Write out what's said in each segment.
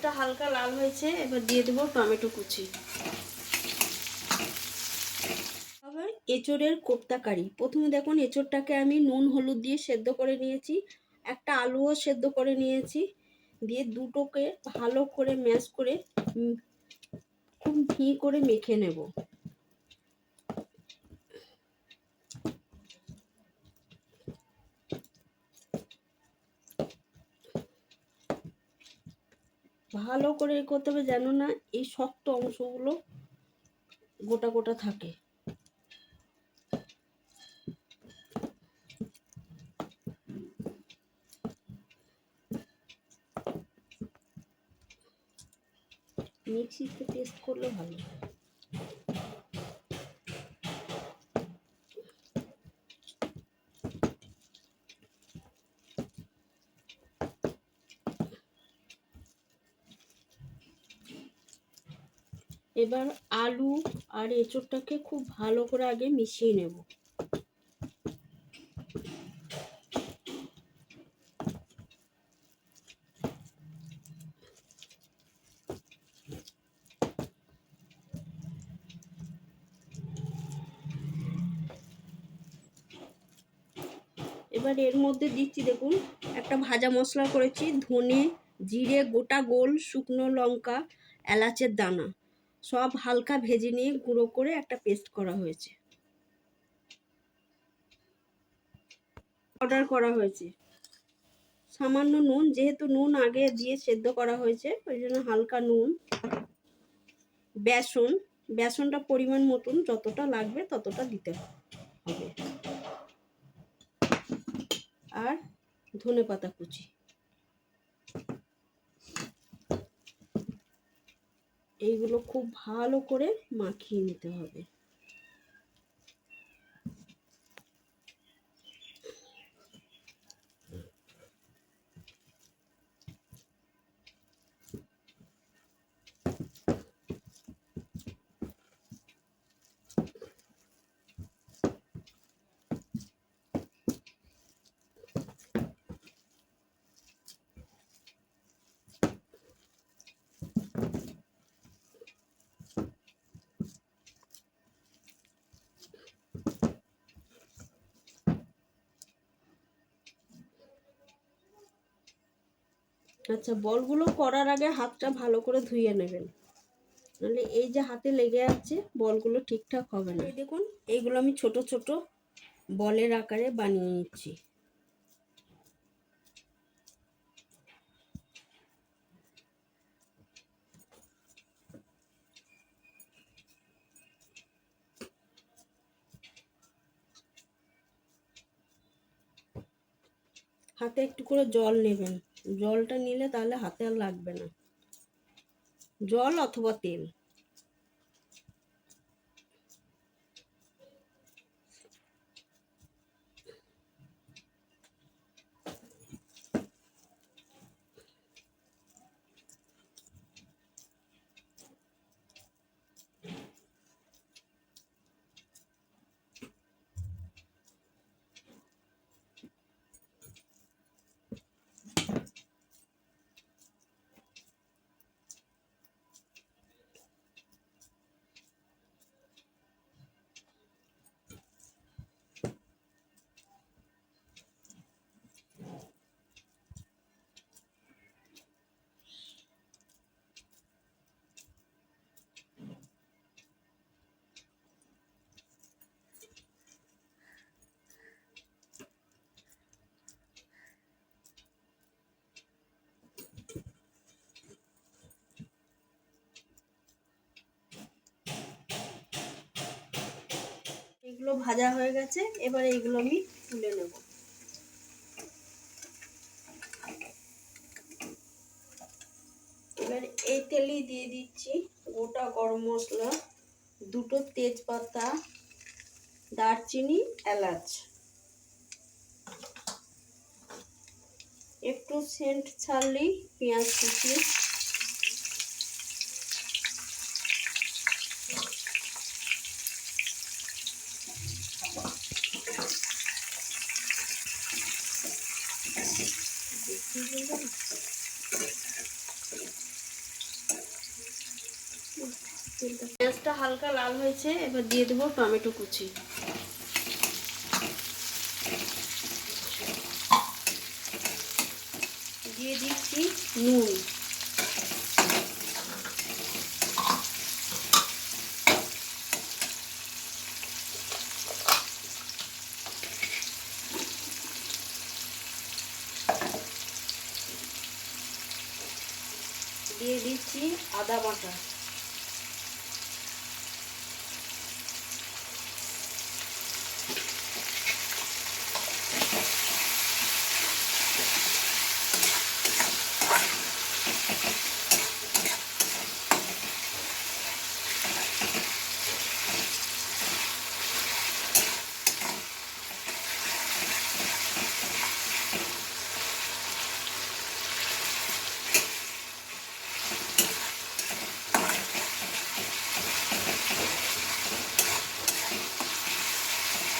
আলুটা হালকা লাল হয়েছে, এবার দিয়ে দেবো টমেটো কুচি। আবার এঁচোড়ের কোপ্তা কারি। প্রথমে দেখুন এঁচোড়টাকে আমি নুন হলুদ দিয়ে সেদ্ধ করে নিয়েছি, একটা আলুও সেদ্ধ করে নিয়েছি, দিয়ে দুটোকে ভালো করে ম্যাশ করে খুব মিহি করে মেখে নেব। ভালো করে করতে হবে যেন না এই শক্ত অংশগুলো গোটা গোটা থাকে। মিক্সিতে পেস্ট করলে ভালো। এবার আলু আর এঁচোড়টাকে খুব ভালো করে আগে মিশিয়ে নেব। এবার এর মধ্যে দিচ্ছি দেখুন একটা ভাজা মশলা করেছি, ধনে জিরে গোটা গোল শুকনো লঙ্কা এলাচের দানা সব হালকা ভেজে নিয়ে গুঁড়ো করে একটা পেস্ট করা হয়েছে, অর্ডার করা হয়েছে। সামান্য নুন, যেহেতু নুন আগে দিয়ে সেদ্ধ করা হয়েছে ওই জন্য হালকা নুন। বেসন, বেসনটা পরিমাণ মতন যতটা লাগবে ততটা দিতে হবে। আর ধনেপাতা কুচি। এইগুলো খুব ভালো করে মাখিয়ে নিতে হবে। আচ্ছা, বলগুলো করার আগে হাতটা ভালো করে ধুয়ে নেবেন, নাহলে এই যে হাতে লেগে আছে বলগুলো ঠিকঠাক হবে না। এই দেখুন এইগুলো আমি ছোট ছোট বলের আকারে বানিয়ে নিচ্ছি। হাতে একটু করে জল নেবেন, জলটা নিলে তাহলে হাতে আর লাগবে না, জল অথবা তেল। এগুলো ভাজা হয়ে গেছে, এবার এইগুলো আমি তুলে নেব। এবার এই তেলেই দিয়ে দিচ্ছি গোটা গরম মশলা, দুটো তেজপাতা, দারচিনি, এলাচ, একটু সেন্ট ছাড়লেই পেঁয়াজ কুচি, পেঁয়াজটা হালকা লাল হয়েছে, এবার দিয়ে দেবো টমেটো কুচি। দিয়ে দিচ্ছি নুন। দিয়ে দিচ্ছি আদা বাটা।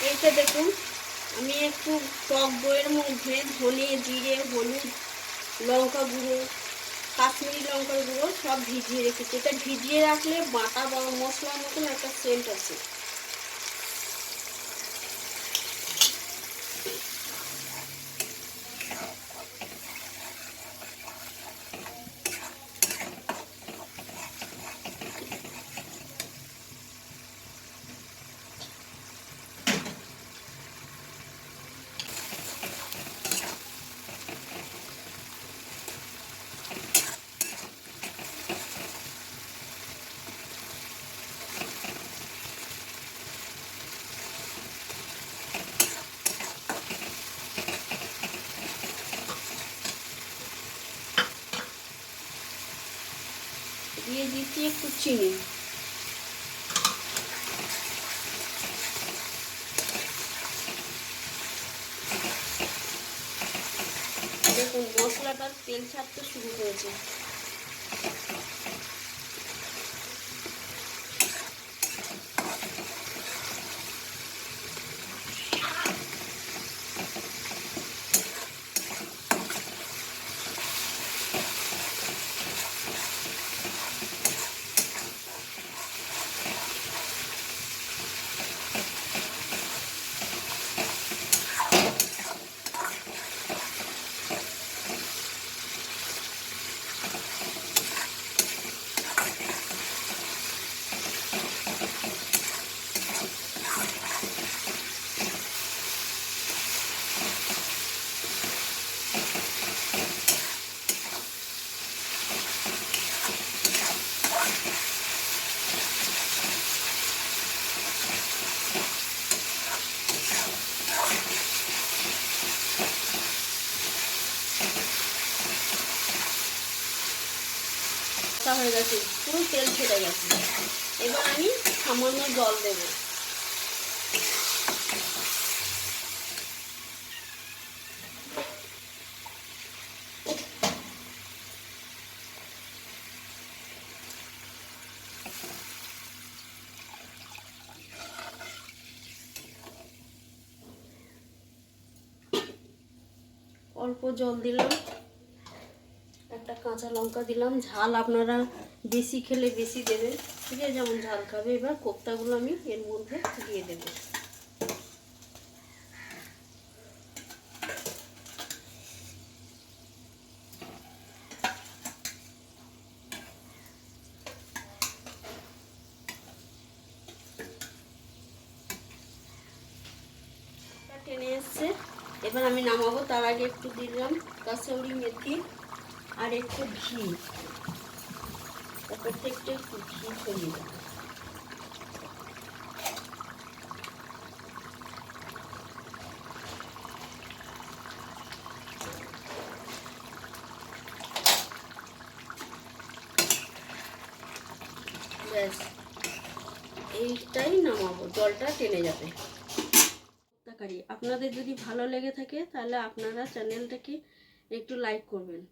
এইটা দেখুন, আমি একটু টক দইয়ের মধ্যে ধনে, জিরে, হলুদ, লঙ্কা গুঁড়ো, কাশ্মীরি লঙ্কার গুঁড়ো সব ভিজিয়ে রেখেছি। এটা ভিজিয়ে রাখলে বাটা বা মশলার মতন একটা সেন্ট আছে। দিয়ে দিচ্ছি একটু চিনি। দেখুন মশলাটার তেল ছাড়তে শুরু হয়েছে। হয়ে গেছে, পুরো তেল ছেড়ে গেছে। এবার আমি সামান্য জল দেব। অল্প জল দিলাম, একটা কাঁচা লঙ্কা দিলাম। ঝাল আপনারা বেশি খেলে বেশি দেবেন, ঠিক আছে, যেমন ঝাল খাবে। এবার কোপ্তাগুলো আমি এর মধ্যে দিয়ে দেব। টেনে এসছে, এবার আমি নামাবো। তার আগে একটু দিলাম কাসৌরি মেথি আর একটু ঘি, ওপর থেকে একটু ঘি ছড়িয়ে দেবো। ব্যাস, এইটাই নামাবো, জলটা টেনে যাবে। আপনাদের যদি ভালো লেগে থাকে তাহলে আপনারা চ্যানেলটাকে একটু লাইক করবেন।